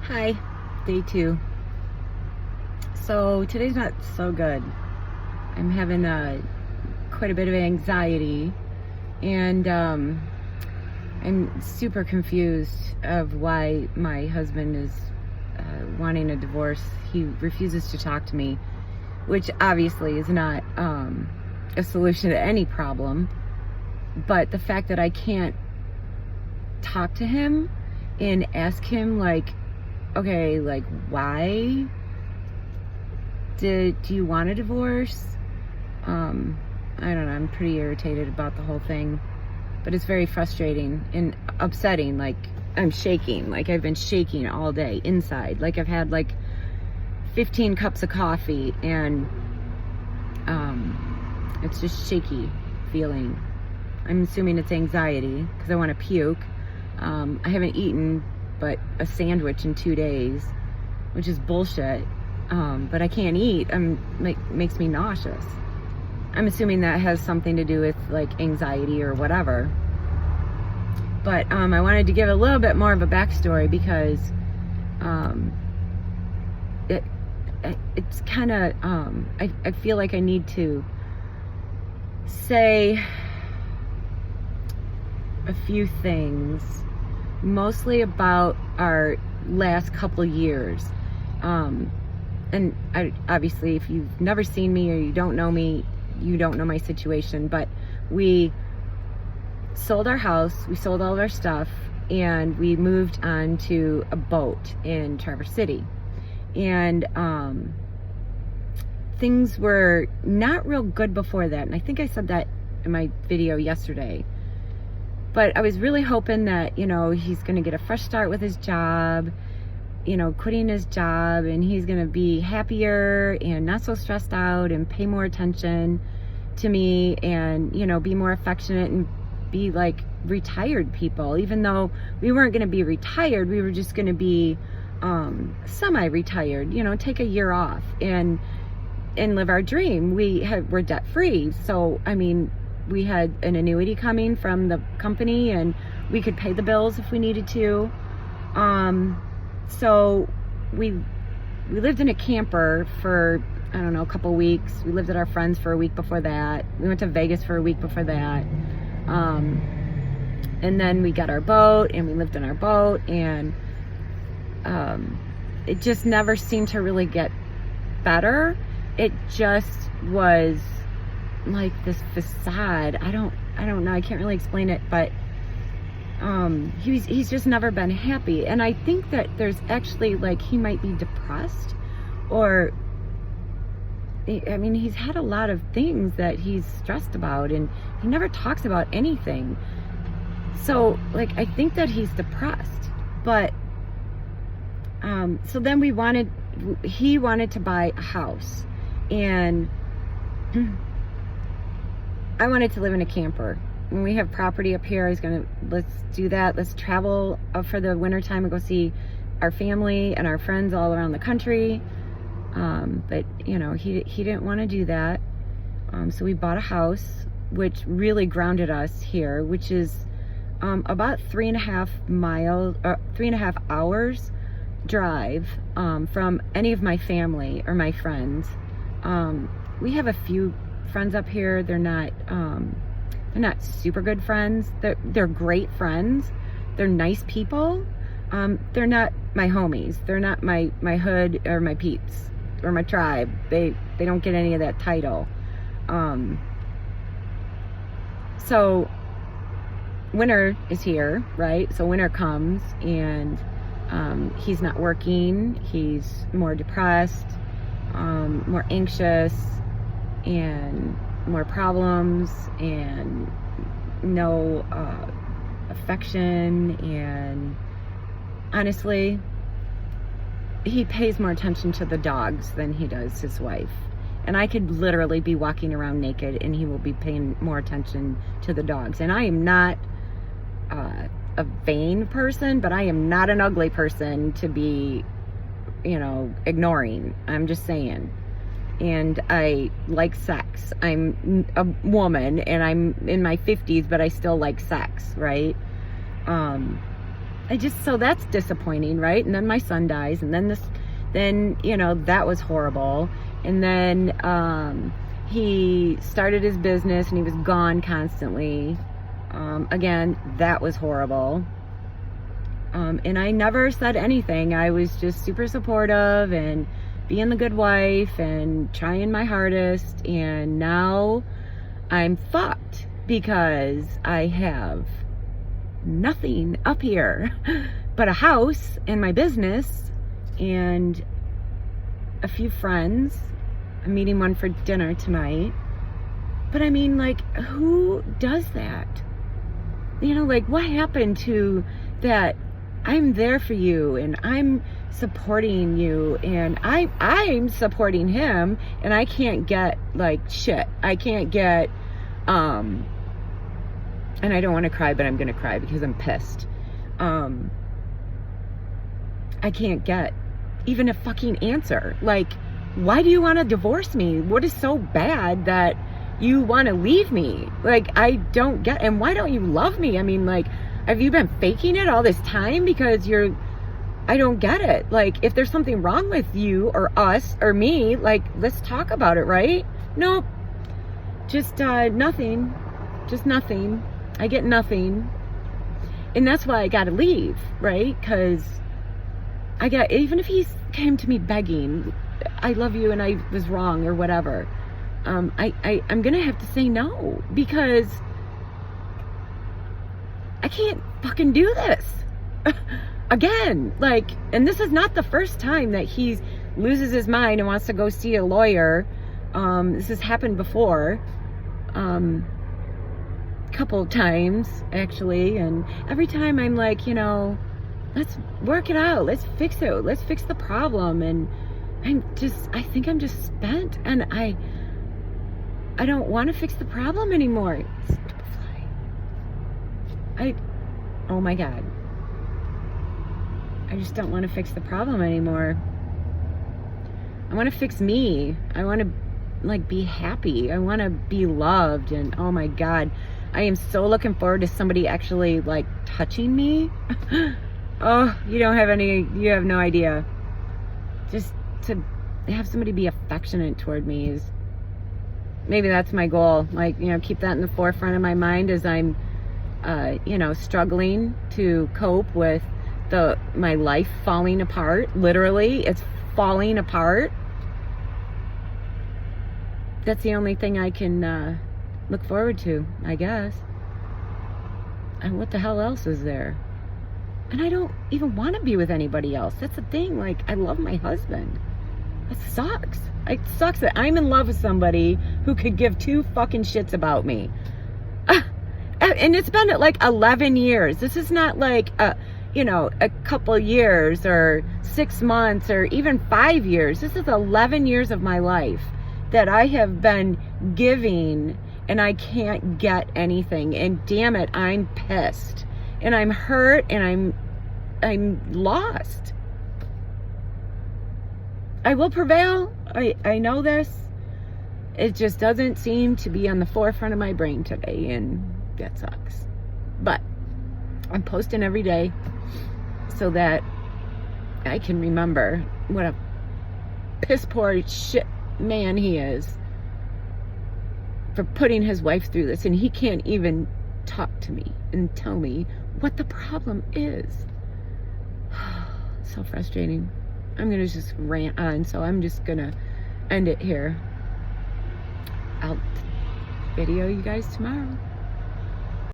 Hi, day two. So today's not so good. I'm having quite a bit of anxiety, and I'm super confused of why my husband is wanting a divorce. He refuses to talk to me, which obviously is not a solution to any problem. But the fact that I can't talk to him and ask him, like, okay, like, why do you want a divorce? I don't know, I'm pretty irritated about the whole thing, but it's very frustrating and upsetting. Like, I'm shaking, like I've been shaking all day inside, like I've had like 15 cups of coffee, and it's just shaky feeling. I'm assuming it's anxiety because I want to puke. I haven't eaten but a sandwich in 2 days, which is bullshit. But I can't eat. Makes me nauseous. I'm assuming that has something to do with like anxiety or whatever. But I wanted to give a little bit more of a backstory because it's kind of I feel like I need to say a few things, mostly about our last couple years. And obviously, if you've never seen me or you don't know me, you don't know my situation. But we sold our house, we sold all of our stuff, and we moved on to a boat in Traverse City. And things were not real good before that. And I think I said that in my video yesterday. But I was really hoping that, he's going to get a fresh start with his job, quitting his job, and he's going to be happier and not so stressed out and pay more attention to me and, be more affectionate and be like retired people. Even though we weren't going to be retired, we were just going to be semi-retired, take a year off and live our dream. We're debt free. So, we had an annuity coming from the company and we could pay the bills if we needed to. So we lived in a camper for, I don't know, a couple weeks. We lived at our friends for a week before that. We went to Vegas for a week before that. And then we got our boat and we lived in our boat, and it just never seemed to really get better. It just was like this facade. I don't know. I can't really explain it, but he's just never been happy. And I think that there's actually, like, he might be depressed, or he's had a lot of things that he's stressed about, and he never talks about anything. So, like, I think that he's depressed. But so then he wanted to buy a house, and I wanted to live in a camper. When we have property up here, let's do that. Let's travel up for the winter time and go see our family and our friends all around the country. But he didn't want to do that. So we bought a house, which really grounded us here, which is about 3.5 hours drive from any of my family or my friends. We have a few friends up here. They're not super good friends. They're great friends. They're nice people. They're not my homies. They're not my hood or my peeps or my tribe. They don't get any of that title. So winter is here, right? So winter comes, and he's not working. He's more depressed, more anxious, and more problems, and no affection. And honestly, he pays more attention to the dogs than he does his wife. And I could literally be walking around naked and he will be paying more attention to the dogs. And I am not a vain person, but I am not an ugly person to be, ignoring. I'm just saying. And I like sex. I'm a woman and I'm in my 50s, but I still like sex, right? so that's disappointing, right? And then my son dies, and then that was horrible. And then he started his business and he was gone constantly. Again, that was horrible. And I never said anything. I was just super supportive and being the good wife and trying my hardest. And now I'm fucked because I have nothing up here but a house and my business and a few friends. I'm meeting one for dinner tonight. But I mean, like, who does that? Like, what happened to that? I'm there for you and I'm supporting you and I'm supporting him, and I can't get like shit. I can't get and I don't want to cry, but I'm gonna cry because I'm pissed. I can't get even a fucking answer. Like, why do you want to divorce me? What is so bad that you want to leave me? Like, I don't get. And why don't you love me? I mean, like, have you been faking it all this time? Because I don't get it. Like, if there's something wrong with you or us or me, like, let's talk about it, right? Nope. Just nothing. Just nothing. I get nothing. And that's why I gotta leave, right? Because even if he came to me begging, I love you and I was wrong or whatever, I'm gonna have to say no, because I can't fucking do this again. Like, and this is not the first time that he loses his mind and wants to go see a lawyer. This has happened before, couple of times actually, and every time I'm like, let's work it out, let's fix it, let's fix the problem. And I think I'm just spent, and I don't want to fix the problem anymore. Oh my God. I just don't want to fix the problem anymore. I want to fix me. I want to like be happy. I want to be loved. And oh my God, I am so looking forward to somebody actually like touching me. Oh, you have no idea. Just to have somebody be affectionate toward me is, maybe that's my goal. Like, keep that in the forefront of my mind as I'm, struggling to cope with my life falling apart. Literally, it's falling apart. That's the only thing I can look forward to, I guess. And what the hell else is there? And I don't even want to be with anybody else. That's the thing. Like, I love my husband. That sucks. It sucks that I'm in love with somebody who could give two fucking shits about me. And it's been like 11 years. This is not like a couple years or 6 months or even 5 years. This is 11 years of my life that I have been giving, and I can't get anything. And damn it, I'm pissed. And I'm hurt, and I'm lost. I will prevail. I know this. It just doesn't seem to be on the forefront of my brain today, and that sucks. But I'm posting every day so that I can remember what a piss poor shit man he is for putting his wife through this, and he can't even talk to me and tell me what the problem is. So frustrating. I'm gonna just rant on, so I'm just gonna end it here. I'll video you guys tomorrow.